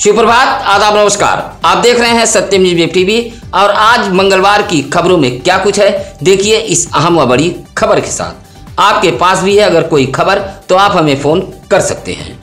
सुप्रभात, आदाब, नमस्कार। आप देख रहे हैं सत्यम न्यूज़ वेब टीवी और आज मंगलवार की खबरों में क्या कुछ है देखिए इस अहम व बड़ी खबर के साथ। आपके पास भी है अगर कोई खबर तो आप हमें फोन कर सकते हैं।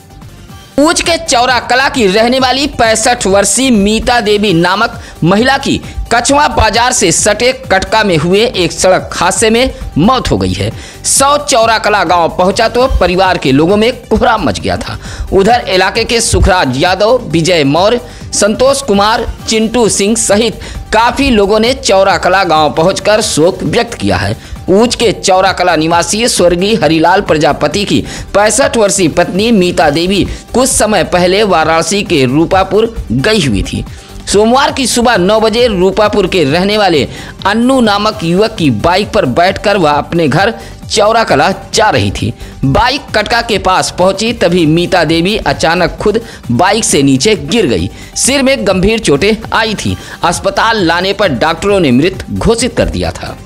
ऊंच के चौरा कला की रहने वाली 65 वर्षीय मीता देवी नामक महिला की कछवा बाजार से सटे कटका में हुए एक सड़क हादसे में मौत हो गई है। चौरा कला गांव पहुंचा तो परिवार के लोगों में कोहराम मच गया था। उधर इलाके के सुखराज यादव, विजय मौर्य, संतोष कुमार, चिंटू सिंह सहित काफी लोगों ने चौरा कला गांव पहुंचकर शोक व्यक्त किया है। ऊंच के चौरा कला निवासी स्वर्गीय हरिलाल प्रजापति की 65 वर्षीय पत्नी मीता देवी कुछ समय पहले वाराणसी के रूपापुर गई हुई थी। सोमवार की सुबह 9 बजे रूपापुर के रहने वाले अन्नू नामक युवक की बाइक पर बैठकर वह अपने घर चौरा कला जा रही थी। बाइक कटका के पास पहुंची तभी मीता देवी अचानक खुद बाइक से नीचे गिर गई। सिर में गंभीर चोटें आई थी। अस्पताल लाने पर डॉक्टरों ने मृत घोषित कर दिया था।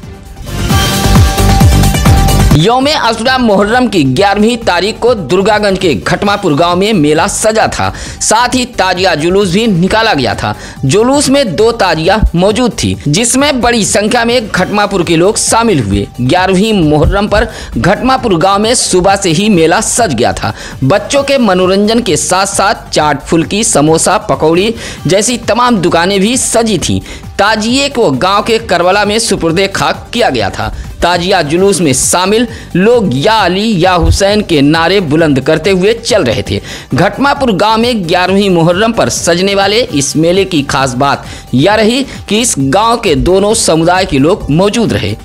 यौमे अशुरा मुहर्रम की 11वीं तारीख को दुर्गागंज के घटमापुर गांव में मेला सजा था। साथ ही ताजिया जुलूस भी निकाला गया था। जुलूस में 2 ताजिया मौजूद थी जिसमें बड़ी संख्या में घटमापुर के लोग शामिल हुए। 11वीं मुहर्रम पर घटमापुर गांव में सुबह से ही मेला सज गया था। बच्चों के मनोरंजन के साथ साथ चाट, फुल्की, समोसा, पकौड़ी जैसी तमाम दुकानें भी सजी थीं। ताजिए को गांव के करबला में सुपुर्दे खाक किया गया था। ताजिया जुलूस में शामिल लोग या अली या हुसैन के नारे बुलंद करते हुए चल रहे थे। घटमापुर गांव में 11वीं मुहर्रम पर सजने वाले इस मेले की खास बात यह रही कि इस गांव के दोनों समुदाय के लोग मौजूद रहे।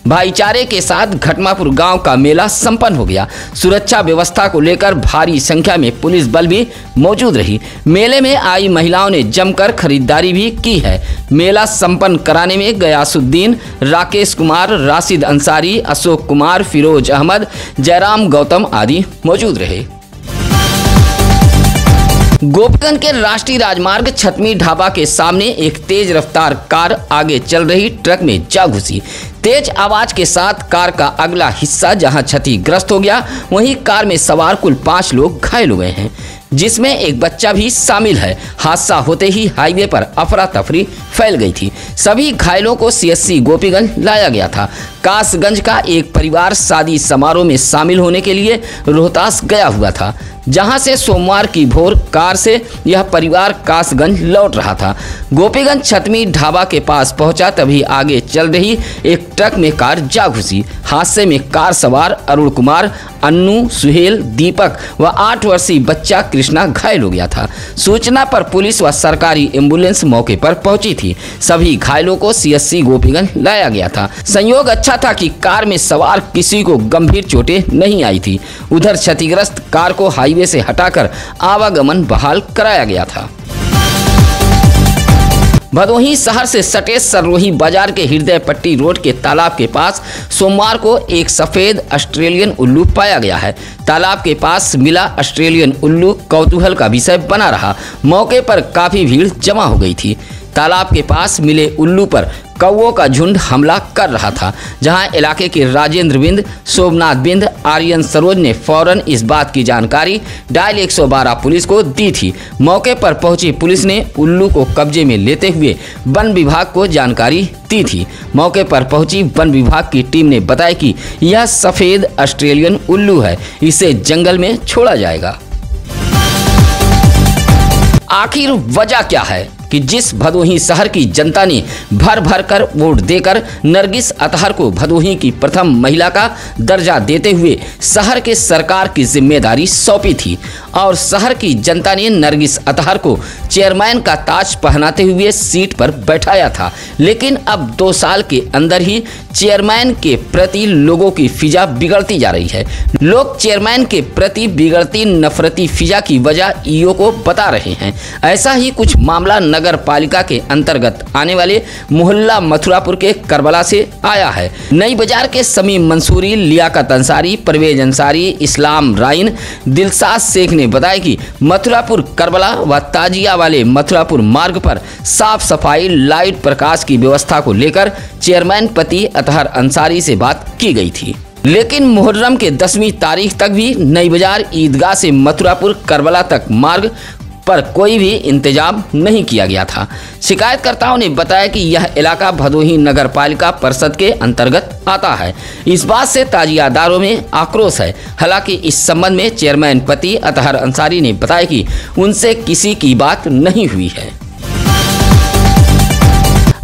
भाईचारे के साथ घटमापुर गांव का मेला संपन्न हो गया। सुरक्षा व्यवस्था को लेकर भारी संख्या में पुलिस बल भी मौजूद रही। मेले में आई महिलाओं ने जमकर खरीदारी भी की है। मेला संपन्न कराने में गयासुद्दीन, राकेश कुमार, राशिद अंसारी, अशोक कुमार, फिरोज अहमद, जयराम गौतम आदि मौजूद रहे। गोपीगंज के राष्ट्रीय राजमार्ग छतमी ढाबा के सामने एक तेज रफ्तार कार आगे चल रही ट्रक में जा घुसी। तेज आवाज के साथ कार का अगला हिस्सा जहां क्षतिग्रस्त हो गया, वहीं कार में सवार कुल 5 लोग घायल हुए हैं जिसमें एक बच्चा भी शामिल है। हादसा होते ही हाईवे पर अफरा तफरी फैल गई थी। सभी घायलों को सीएससी गोपीगंज लाया गया था। कासगंज का एक परिवार शादी समारोह में शामिल होने के लिए रोहतास गया हुआ था, जहां से सोमवार की भोर कार से यह परिवार कासगंज लौट रहा था। गोपीगंज छतमी ढाबा के पास पहुंचा तभी आगे चल रही एक ट्रक में कार जा घुसी। हादसे में कार सवार अरुण कुमार, अन्नू, सुहेल, दीपक व 8 वर्षीय बच्चा कृष्णा घायल हो गया था। सूचना पर पुलिस व सरकारी एम्बुलेंस मौके पर पहुंची थी। सभी घायलों को सीएससी गोपीगंज लाया गया था। संयोग अच्छा था कि कार में सवार किसी को गंभीर चोटें नहीं आई थी। उधर क्षतिग्रस्त कार को हाईवे से हटाकर आवागमन बहाल कराया गया था। भदोही शहर से सटे सररोही बाजार के हृदय पट्टी रोड के तालाब के पास सोमवार को एक सफेद ऑस्ट्रेलियन उल्लू पाया गया है। तालाब के पास मिला ऑस्ट्रेलियन उल्लू कौतूहल का विषय बना रहा। मौके पर काफी भीड़ जमा हो गई थी। तालाब के पास मिले उल्लू पर कौवों का झुंड हमला कर रहा था, जहां इलाके के राजेंद्र बिंद, सोमनाथ बिंद, आर्यन सरोज ने फौरन इस बात की जानकारी डायल 112 पुलिस को दी थी। मौके पर पहुंची पुलिस ने उल्लू को कब्जे में लेते हुए वन विभाग को जानकारी दी थी। मौके पर पहुंची वन विभाग की टीम ने बताया कि यह सफेद ऑस्ट्रेलियन उल्लू है, इसे जंगल में छोड़ा जाएगा। आखिर वजह क्या है कि जिस भदोही शहर की जनता ने भर भर कर वोट देकर नरगिस अतहर को भदोही की प्रथम महिला का दर्जा देते हुए शहर के सरकार की जिम्मेदारी सौंपी थी और शहर की जनता ने नरगिस अतहर को चेयरमैन का ताज पहनाते हुए सीट पर बैठाया था। लेकिन अब 2 साल के अंदर ही चेयरमैन के प्रति लोगों की फिजा बिगड़ती जा रही है। लोग चेयरमैन के प्रति बिगड़ती नफरती फिजा की वजह ईओ को बता रहे हैं। ऐसा ही कुछ मामला नगर पालिका के अंतर्गत आने वाले मोहल्ला मथुरापुर के करबला से आया है। नई बाजार के समीम मंसूरी, लियाकत अंसारी, परवेज अंसारी, इस्लाम राइन, दिलसाद शेख ने बताया कि मथुरापुर करबला व ताजिया वाले मथुरापुर मार्ग पर साफ सफाई, लाइट, प्रकाश की व्यवस्था को लेकर चेयरमैन पति अतहर अंसारी से बात की गई थी। लेकिन मुहर्रम के 10वीं तारीख तक भी नई बाजार ईदगाह से मथुरापुर करबला तक मार्ग पर कोई भी इंतजाम नहीं किया गया था। शिकायतकर्ताओं ने बताया कि यह इलाका भदोही नगर पालिका परिषद के अंतर्गत आता है। इस बात से ताजियादारों में आक्रोश है। हालांकि इस संबंध में चेयरमैन पति अतहर अंसारी ने बताया कि उनसे किसी की बात नहीं हुई है।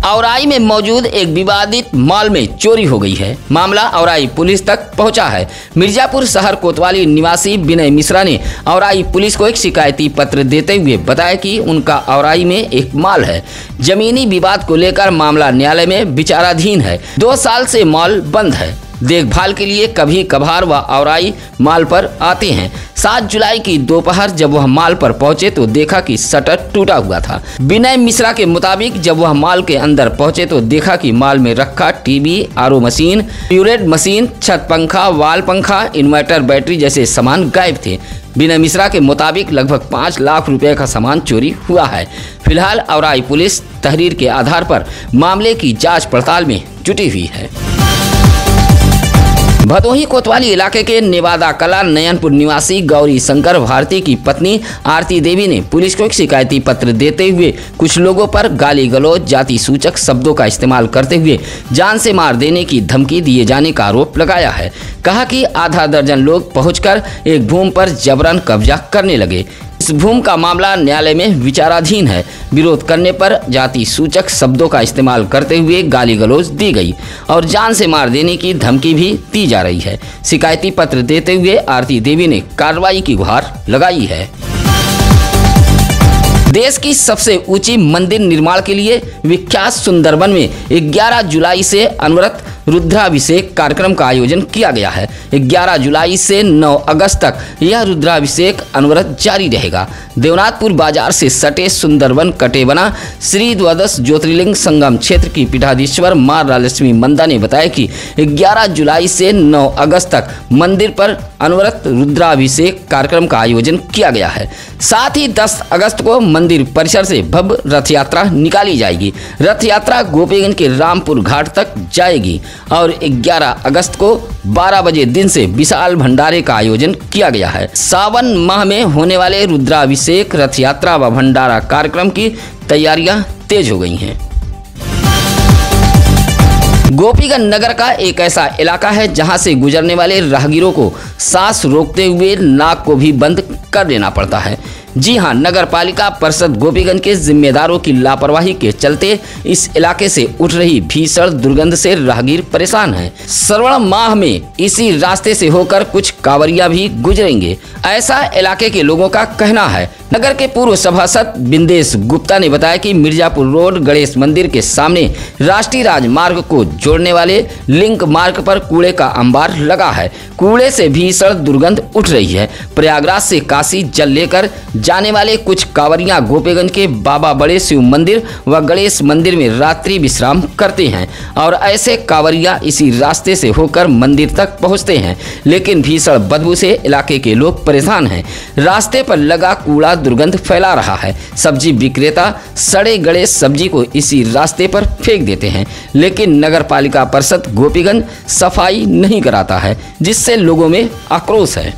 औराई में मौजूद एक विवादित मॉल में चोरी हो गई है। मामला औराई पुलिस तक पहुंचा है। मिर्जापुर शहर कोतवाली निवासी विनय मिश्रा ने औराई पुलिस को एक शिकायती पत्र देते हुए बताया कि उनका औराई में एक मॉल है। जमीनी विवाद को लेकर मामला न्यायालय में विचाराधीन है। 2 साल से मॉल बंद है। देखभाल के लिए कभी कभार वह औराई माल पर आते हैं। 7 जुलाई की दोपहर जब वह माल पर पहुंचे तो देखा कि शटर टूटा हुआ था। विनय मिश्रा के मुताबिक जब वह माल के अंदर पहुंचे तो देखा कि माल में रखा टीवी, आरओ मशीन, प्यूरेट मशीन, छत पंखा, वाल पंखा, इन्वर्टर, बैटरी जैसे सामान गायब थे। विनय मिश्रा के मुताबिक लगभग 5 लाख रुपए का सामान चोरी हुआ है। फिलहाल औराई पुलिस तहरीर के आधार पर मामले की जाँच पड़ताल में जुटी हुई है। भदोही कोतवाली इलाके के नेवादा कला नयनपुर निवासी गौरी शंकर भारती की पत्नी आरती देवी ने पुलिस को एक शिकायती पत्र देते हुए कुछ लोगों पर गाली गलौज, जाति सूचक शब्दों का इस्तेमाल करते हुए जान से मार देने की धमकी दिए जाने का आरोप लगाया है। कहा कि आधा दर्जन लोग पहुंचकर एक भूमि पर जबरन कब्जा करने लगे। इस भूमि का मामला न्यायालय में विचाराधीन है। विरोध करने पर जाति सूचक शब्दों का इस्तेमाल करते हुए गाली गलौज दी गई और जान से मार देने की धमकी भी दी जा रही है। शिकायती पत्र देते हुए आरती देवी ने कार्रवाई की गुहार लगाई है। देश की सबसे ऊंची मंदिर निर्माण के लिए विख्यात सुंदरबन में 11 जुलाई से अनवरत रुद्राभिषेक कार्यक्रम का आयोजन किया गया है। 11 जुलाई से 9 अगस्त तक यह रुद्राभिषेक अनवरत जारी रहेगा। देवनाथपुर बाजार से सटे सुंदरबन कटेबना श्री द्वादश ज्योतिर्लिंग संगम क्षेत्र की पीठाधीश्वर मां राजलक्ष्मी मंदा ने बताया कि 11 जुलाई से 9 अगस्त तक मंदिर पर अनवरत रुद्राभिषेक कार्यक्रम का आयोजन किया गया है। साथ ही 10 अगस्त को मंदिर परिसर से भव्य रथ यात्रा निकाली जाएगी। रथ यात्रा गोपीगंज के रामपुर घाट तक जाएगी और 11 अगस्त को 12 बजे दिन से विशाल भंडारे का आयोजन किया गया है। सावन माह में होने वाले रुद्राभिषेक, रथ यात्रा व भंडारा कार्यक्रम की तैयारियां तेज हो गई हैं। गोपीगंज नगर का एक ऐसा इलाका है जहां से गुजरने वाले राहगीरों को सांस रोकते हुए नाक को भी बंद कर देना पड़ता है। जी हां, नगर पालिका परिषद गोपीगंज के जिम्मेदारों की लापरवाही के चलते इस इलाके से उठ रही भीषण दुर्गंध से राहगीर परेशान हैं। श्रावण माह में इसी रास्ते से होकर कुछ कांवरिया भी गुजरेंगे, ऐसा इलाके के लोगों का कहना है। नगर के पूर्व सभासद बिंदेश गुप्ता ने बताया कि मिर्जापुर रोड गणेश मंदिर के सामने राष्ट्रीय राजमार्ग को जोड़ने वाले लिंक मार्ग पर कूड़े का अंबार लगा है। कूड़े से भीषण दुर्गंध उठ रही है। प्रयागराज से काशी जल लेकर जाने वाले कुछ कांवरिया गोपीगंज के बाबा बड़े शिव मंदिर व गणेश मंदिर में रात्रि विश्राम करते हैं और ऐसे कांवरिया इसी रास्ते से होकर मंदिर तक पहुंचते हैं, लेकिन भीषण बदबू से इलाके के लोग परेशान हैं। रास्ते पर लगा कूड़ा दुर्गंध फैला रहा है। सब्जी विक्रेता सड़े गड़े सब्जी को इसी रास्ते पर फेंक देते हैं, लेकिन नगर पालिका परिषद गोपीगंज सफाई नहीं कराता है, जिससे लोगों में आक्रोश है।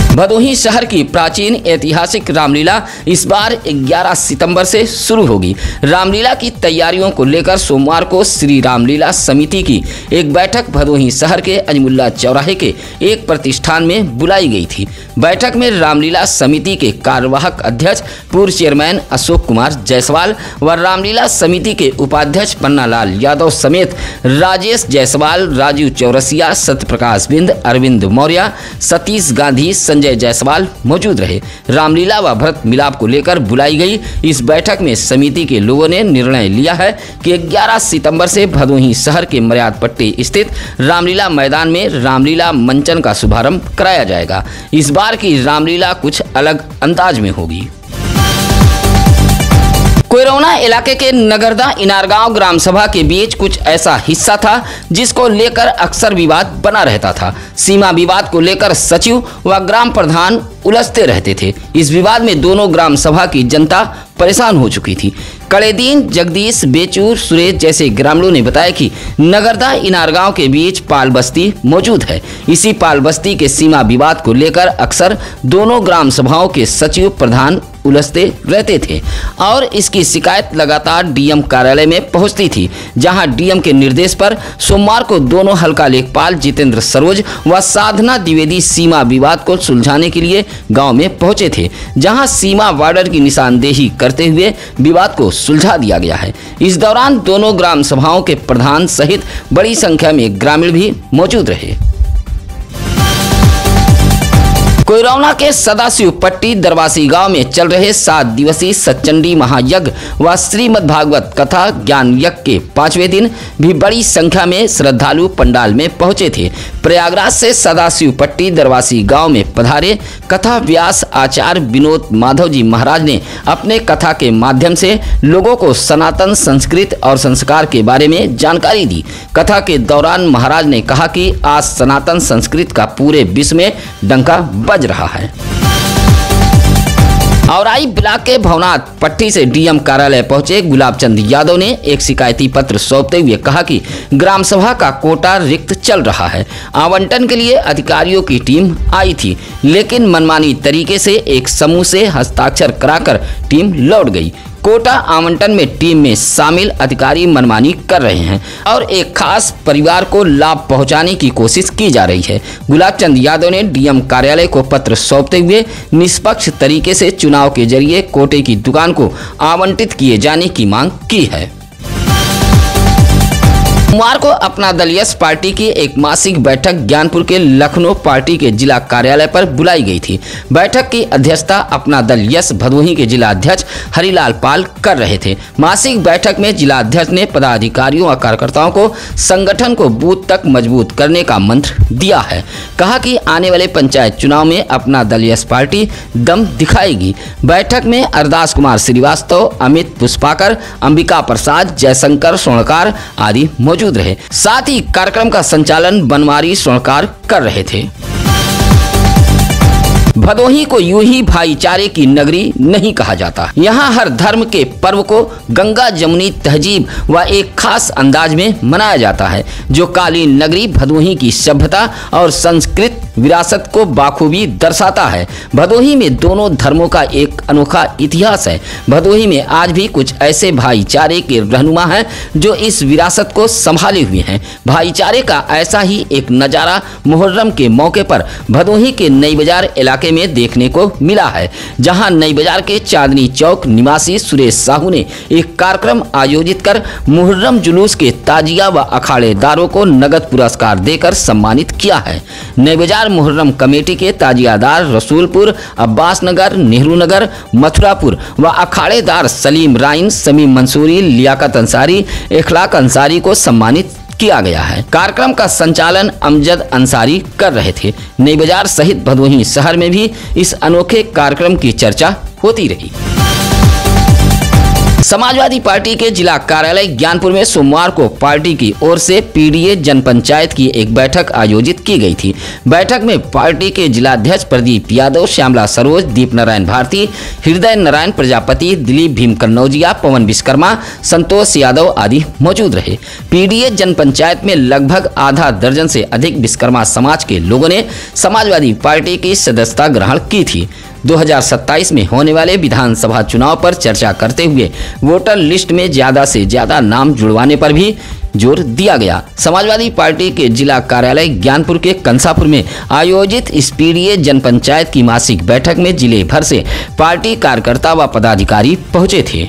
भदोही शहर की प्राचीन ऐतिहासिक रामलीला इस बार 11 सितंबर से शुरू होगी। रामलीला की तैयारियों को लेकर सोमवार को श्री रामलीला समिति की एक बैठक भदोही शहर के अजमुल्ला चौराहे के एक प्रतिष्ठान में बुलाई गई थी। बैठक में रामलीला समिति के कार्यवाहक अध्यक्ष पूर्व चेयरमैन अशोक कुमार जायसवाल व रामलीला समिति के उपाध्यक्ष पन्नालाल यादव समेत राजेश जायसवाल, राजू चौरसिया, सत्यप्रकाश बिंद, अरविंद मौर्य, सतीश गांधी, संजय जायसवाल मौजूद रहे। रामलीला व भरत मिलाप को लेकर बुलाई गई इस बैठक में समिति के लोगों ने निर्णय लिया है कि 11 सितंबर से भदोही शहर के मर्याद पट्टी स्थित रामलीला मैदान में रामलीला मंचन का शुभारंभ कराया जाएगा। इस बार की रामलीला कुछ अलग अंदाज में होगी। कोइरौना इलाके के नगरदा इनारगांव ग्राम सभा के बीच कुछ ऐसा हिस्सा था जिसको लेकर अक्सर विवाद बना रहता था। सीमा विवाद को लेकर सचिव व ग्राम प्रधान उलझते रहते थे। इस विवाद में दोनों ग्राम सभा की जनता परेशान हो चुकी थी। कड़ेदीन, जगदीश, बेचूर, सुरेश जैसे ग्रामीणों ने बताया कि नगरदा इनारगांव के बीच पाल बस्ती मौजूद है। इसी पाल बस्ती के सीमा विवाद को लेकर अक्सर दोनों ग्राम सभाओं के सचिव प्रधान उलझते रहते थे और इसकी शिकायत लगातार डीएम कार्यालय में पहुंचती थी, जहां डीएम के निर्देश पर सोमवार को दोनों हल्का लेखपाल जितेंद्र सरोज व साधना द्विवेदी सीमा विवाद को सुलझाने के लिए गांव में पहुंचे थे, जहां सीमा बॉर्डर की निशानदेही करते हुए विवाद को सुलझा दिया गया है। इस दौरान दोनों ग्राम सभाओं के प्रधान सहित बड़ी संख्या में ग्रामीण भी मौजूद रहे। कोइरौना के सदाशिव पट्टी दरवासी गांव में चल रहे 7 दिवसीय सच्चंडी महायज्ञ व श्रीमद् भागवत कथा ज्ञान यज्ञ के 5वें दिन भी बड़ी संख्या में श्रद्धालु पंडाल में पहुंचे थे। प्रयागराज से सदाशिव पट्टी दरवासी गांव में पधारे कथा व्यास आचार्य विनोद माधव जी महाराज ने अपने कथा के माध्यम से लोगों को सनातन संस्कृति और संस्कार के बारे में जानकारी दी। कथा के दौरान महाराज ने कहा कि आज सनातन संस्कृति का पूरे विश्व में डंका बज रहा है। औराई ब्लॉक के भवनाथ पट्टी से डीएम कार्यालय पहुंचे गुलाब चंद यादव ने एक शिकायती पत्र सौंपते हुए कहा कि ग्राम सभा का कोटा रिक्त चल रहा है। आवंटन के लिए अधिकारियों की टीम आई थी, लेकिन मनमानी तरीके से एक समूह से हस्ताक्षर कराकर टीम लौट गई। कोटा आवंटन में टीम में शामिल अधिकारी मनमानी कर रहे हैं और एक खास परिवार को लाभ पहुंचाने की कोशिश की जा रही है। गुलाब चंद यादव ने डीएम कार्यालय को पत्र सौंपते हुए निष्पक्ष तरीके से चुनाव के जरिए कोटे की दुकान को आवंटित किए जाने की मांग की है। सोमवार को अपना दल यस पार्टी की एक मासिक बैठक ज्ञानपुर के लखनऊ पार्टी के जिला कार्यालय पर बुलाई गई थी। बैठक की अध्यक्षता अपना दल यस भदोही के जिला अध्यक्ष हरिलाल पाल कर रहे थे। मासिक बैठक में जिला अध्यक्ष ने पदाधिकारियों और कार्यकर्ताओं को संगठन को बूथ तक मजबूत करने का मंत्र दिया है। कहा कि आने वाले पंचायत चुनाव में अपना दल यस पार्टी दम दिखाएगी। बैठक में अरदास कुमार श्रीवास्तव, अमित पुष्पाकर, अंबिका प्रसाद, जयशंकर स्वर्णकार आदि मौजूद रहे। साथ ही कार्यक्रम का संचालन बनवारी स्वर्णकार कर रहे थे। भदोही को यूं ही भाईचारे की नगरी नहीं कहा जाता। यहाँ हर धर्म के पर्व को गंगा जमुनी तहजीब व एक खास अंदाज में मनाया जाता है, जो कालीन नगरी भदोही की सभ्यता और संस्कृत विरासत को बाखूबी दर्शाता है। भदोही में दोनों धर्मों का एक अनोखा इतिहास है। भदोही में आज भी कुछ ऐसे भाईचारे के रहनुमा हैं जो इस विरासत को संभाले हुए हैं। भाईचारे का ऐसा ही एक नज़ारा मुहर्रम के मौके पर भदोही के नई बाजार इलाके में देखने को मिला है, जहां नई बाजार के चांदनी चौक निवासी सुरेश साहू ने एक कार्यक्रम आयोजित कर मुहर्रम जुलूस के ताजिया व अखाड़ेदारों को नगद पुरस्कार देकर सम्मानित किया है। नई बाजार मुहर्रम कमेटी के ताजियादार रसूलपुर, अब्बास नगर, नेहरू नगर, मथुरापुर व अखाड़ेदार सलीम राइन, समीम मंसूरी, लियाकत अंसारी, इखलाक अंसारी को सम्मानित किया गया है। कार्यक्रम का संचालन अमजद अंसारी कर रहे थे। नई बाजार सहित भदोही शहर में भी इस अनोखे कार्यक्रम की चर्चा होती रही। समाजवादी पार्टी के जिला कार्यालय ज्ञानपुर में सोमवार को पार्टी की ओर से पीडीए जनपंचायत की एक बैठक आयोजित की गई थी। बैठक में पार्टी के जिलाध्यक्ष प्रदीप यादव, श्यामला सरोज, दीप नारायण भारती, हृदय नारायण प्रजापति, दिलीप भीम कन्नौजिया, पवन विश्वकर्मा, संतोष यादव आदि मौजूद रहे। पीडीए जनपंचायत में लगभग आधा दर्जन से अधिक विश्वकर्मा समाज के लोगों ने समाजवादी पार्टी की सदस्यता ग्रहण की थी। 2027 में होने वाले विधानसभा चुनाव पर चर्चा करते हुए वोटर लिस्ट में ज्यादा से ज्यादा नाम जुड़वाने पर भी जोर दिया गया। समाजवादी पार्टी के जिला कार्यालय ज्ञानपुर के कंसापुर में आयोजित इस पीडीए जनपंचायत की मासिक बैठक में जिले भर से पार्टी कार्यकर्ता व पदाधिकारी पहुंचे थे।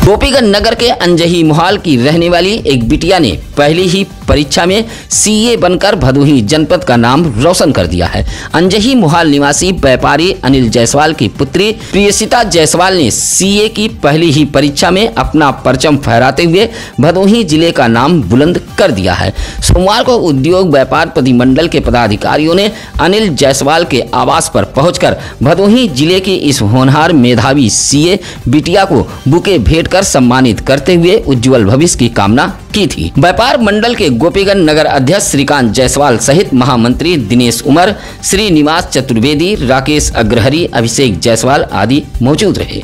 गोपीगंज नगर के अंजही मोहाल की रहने वाली एक बिटिया ने पहली ही परीक्षा में सीए बनकर भदोही जनपद का नाम रोशन कर दिया है। अंजही मोहाल निवासी व्यापारी अनिल जायसवाल की पुत्री प्रियसिता जायसवाल ने सीए की पहली ही परीक्षा में अपना परचम फहराते हुए भदोही जिले का नाम बुलंद कर दिया है। सोमवार को उद्योग व्यापार प्रतिमंडल के पदाधिकारियों ने अनिल जायसवाल के आवास पर पहुंचकर भदोही जिले की इस होनहार मेधावी सीए बिटिया को बुके भेंट कर सम्मानित करते हुए उज्जवल भविष्य की कामना की थी। व्यापार मंडल के गोपीगंज नगर अध्यक्ष श्रीकांत जायसवाल सहित महामंत्री दिनेश उमर, श्रीनिवास चतुर्वेदी, राकेश अग्रहरी, अभिषेक जायसवाल आदि मौजूद रहे।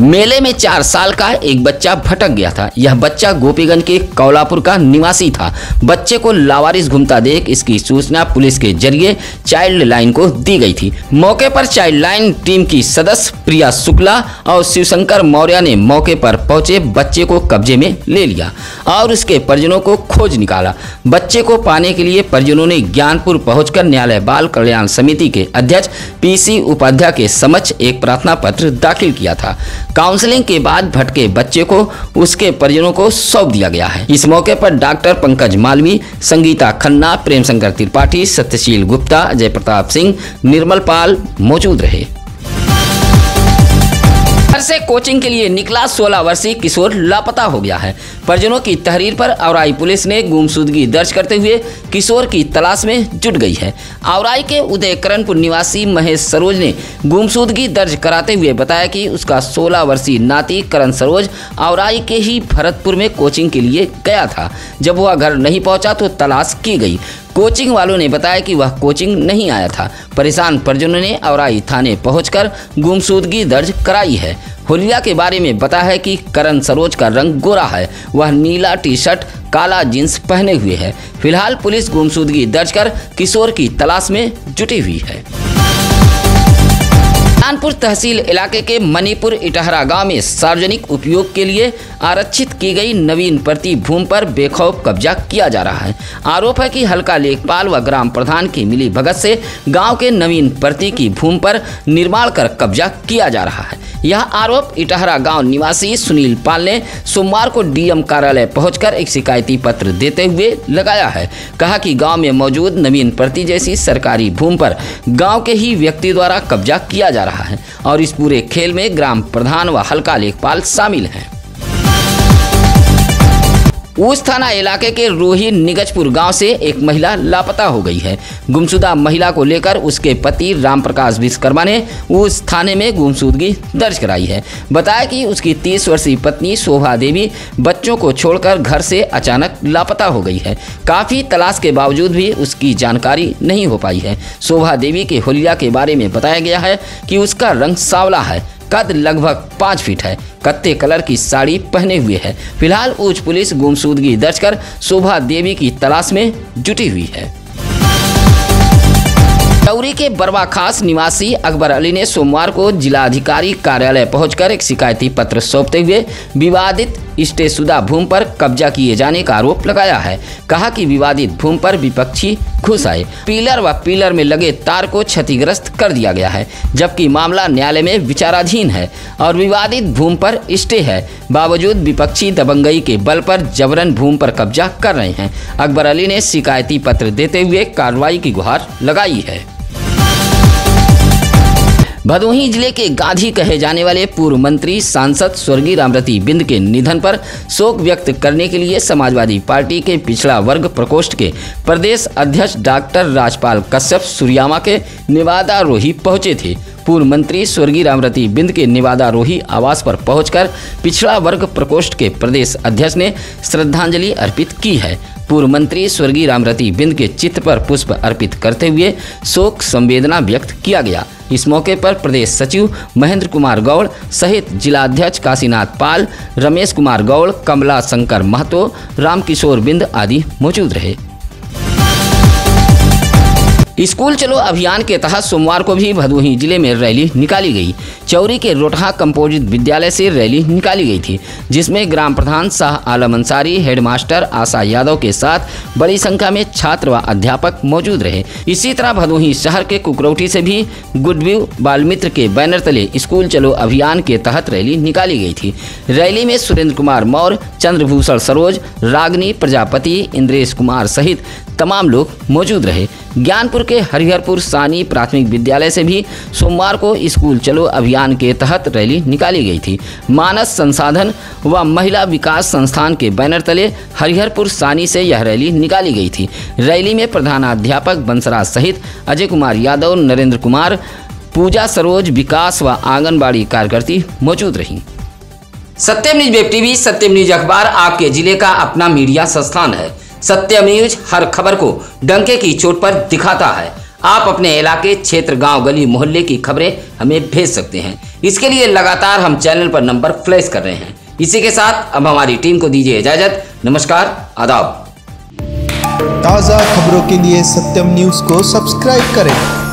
मेले में 4 साल का एक बच्चा भटक गया था। यह बच्चा गोपीगंज के कौलापुर का निवासी था। बच्चे को लावारिस घूमता देख इसकी सूचना पुलिस के जरिए चाइल्ड लाइन को दी गई थी। मौके पर चाइल्ड लाइन टीम की सदस्य प्रिया शुक्ला और शिवशंकर मौर्य ने मौके पर पहुंचे बच्चे को कब्जे में ले लिया और उसके परिजनों को खोज निकाला। बच्चे को पाने के लिए परिजनों ने ज्ञानपुर पहुंचकर न्यायालय बाल कल्याण समिति के अध्यक्ष पीसी उपाध्याय के समक्ष एक प्रार्थना पत्र दाखिल किया था। काउंसलिंग के बाद भटके बच्चे को उसके परिजनों को सौंप दिया गया है। इस मौके पर डॉक्टर पंकज मालवी, संगीता खन्ना, प्रेम शंकर त्रिपाठी, सत्यशील गुप्ता, अजय प्रताप सिंह, निर्मल पाल मौजूद रहे। घर से कोचिंग के लिए निकला 16 वर्षीय किशोर लापता हो गया है। परिजनों की तहरीर पर औराई पुलिस ने गुमशुदगी दर्ज करते हुए किशोर की तलाश में जुट गई है। औराई के उदयकरणपुर निवासी महेश सरोज ने गुमशुदगी दर्ज कराते हुए बताया कि उसका 16 वर्षीय नाती करण सरोज औराई के ही भरतपुर में कोचिंग के लिए गया था। जब वह घर नहीं पहुंचा तो तलाश की गई। कोचिंग वालों ने बताया कि वह कोचिंग नहीं आया था। परेशान परिजनों ने औराई थाने पहुंचकर गुमशुदगी दर्ज कराई है। हुलिया के बारे में बताया है कि करण सरोज का रंग गोरा है। वह नीला टी शर्ट, काला जींस पहने हुए है। फिलहाल पुलिस गुमशुदगी दर्ज कर किशोर की तलाश में जुटी हुई है। कानपुर तहसील इलाके के मणिपुर इटहरा गांव में सार्वजनिक उपयोग के लिए आरक्षित की गई नवीन प्रति भूमि पर बेखौफ कब्जा किया जा रहा है। आरोप है कि हल्का लेखपाल व ग्राम प्रधान की मिली भगत से गांव के नवीन प्रति की भूमि पर निर्माण कर कब्जा किया जा रहा है। यह आरोप इटहरा गांव निवासी सुनील पाल ने सोमवार को डीएम कार्यालय पहुंचकर एक शिकायती पत्र देते हुए लगाया है। कहा कि गांव में मौजूद नवीन प्रति जैसी सरकारी भूमि पर गांव के ही व्यक्ति द्वारा कब्जा किया जा रहा है और इस पूरे खेल में ग्राम प्रधान व हल्का लेखपाल शामिल हैं। ऊस थाना इलाके के रोही निगजपुर गांव से एक महिला लापता हो गई है। गुमशुदा महिला को लेकर उसके पति रामप्रकाश विश्वकर्मा ने ऊस थाने में गुमशुदगी दर्ज कराई है। बताया कि उसकी 30 वर्षीय पत्नी शोभा देवी बच्चों को छोड़कर घर से अचानक लापता हो गई है। काफ़ी तलाश के बावजूद भी उसकी जानकारी नहीं हो पाई है। शोभा देवी के हुलिया के बारे में बताया गया है कि उसका रंग सांवला है, कद लगभग 5 फीट है, कत्ते कलर की साड़ी पहने हुए है। फिलहाल ऊंच पुलिस गुमशुदगी दर्ज कर शोभा देवी की तलाश में जुटी हुई है। चौरी के बरवा खास निवासी अकबर अली ने सोमवार को जिलाधिकारी कार्यालय पहुंचकर एक शिकायती पत्र सौंपते हुए विवादित स्टेशुदा भूमि पर कब्जा किए जाने का आरोप लगाया है। कहा कि विवादित भूमि पर विपक्षी घुस आए, पिलर व पिलर में लगे तार को क्षतिग्रस्त कर दिया गया है, जबकि मामला न्यायालय में विचाराधीन है और विवादित भूमि पर स्टे है। बावजूद विपक्षी दबंगई के बल पर जबरन भूमि पर कब्जा कर रहे हैं। अकबर अली ने शिकायती पत्र देते हुए कार्रवाई की गुहार लगाई है। भदोही जिले के गांधी कहे जाने वाले पूर्व मंत्री सांसद स्वर्गीय रामरती बिंद के निधन पर शोक व्यक्त करने के लिए समाजवादी पार्टी के पिछड़ा वर्ग प्रकोष्ठ के प्रदेश अध्यक्ष डॉक्टर राजपाल कश्यप सूर्यामा के नेवादारोही पहुंचे थे। पूर्व मंत्री स्वर्गीय रामरती बिंद के नेवादारोही आवास पर पहुंचकर पिछड़ा वर्ग प्रकोष्ठ के प्रदेश अध्यक्ष ने श्रद्धांजलि अर्पित की है। पूर्व मंत्री स्वर्गीय रामरती बिंद के चित्र पर पुष्प अर्पित करते हुए शोक संवेदना व्यक्त किया गया। इस मौके पर प्रदेश सचिव महेंद्र कुमार गौड़ सहित जिलाध्यक्ष काशीनाथ पाल, रमेश कुमार गौड़, कमला शंकर महतो, रामकिशोर बिंद आदि मौजूद रहे। स्कूल चलो अभियान के तहत सोमवार को भी भदोही जिले में रैली निकाली गई। चौरी के रोटहा कंपोजिट विद्यालय से रैली निकाली गई थी, जिसमें ग्राम प्रधान शाह आलम अंसारी, हेडमास्टर आशा यादव के साथ बड़ी संख्या में छात्र व अध्यापक मौजूद रहे। इसी तरह भदोही शहर के कुकरौटी से भी गुडव्यू बाल मित्र के बैनर तले स्कूल चलो अभियान के तहत रैली निकाली गई थी। रैली में सुरेंद्र कुमार मौर्य, चंद्रभूषण सरोज, रागनी प्रजापति, इंद्रेश कुमार सहित तमाम लोग मौजूद रहे। ज्ञानपुर के हरिहरपुर सानी प्राथमिक विद्यालय से भी सोमवार को स्कूल चलो अभियान के तहत रैली निकाली गई थी। मानस संसाधन व महिला विकास संस्थान के बैनर तले हरिहरपुर सानी से यह रैली निकाली गई थी। रैली में प्रधानाध्यापक बंसराज सहित अजय कुमार यादव, नरेंद्र कुमार, पूजा सरोज, विकास व आंगनबाड़ी कार्यकर्ती मौजूद रहीं। सत्यम न्यूज वेब टीवी, सत्यम न्यूज अखबार आपके जिले का अपना मीडिया संस्थान है। सत्यम न्यूज हर खबर को डंके की चोट पर दिखाता है। आप अपने इलाके, क्षेत्र, गांव, गली, मोहल्ले की खबरें हमें भेज सकते हैं। इसके लिए लगातार हम चैनल पर नंबर फ्लैश कर रहे हैं। इसी के साथ अब हमारी टीम को दीजिए इजाजत। नमस्कार, आदाब। ताज़ा खबरों के लिए सत्यम न्यूज को सब्सक्राइब करें।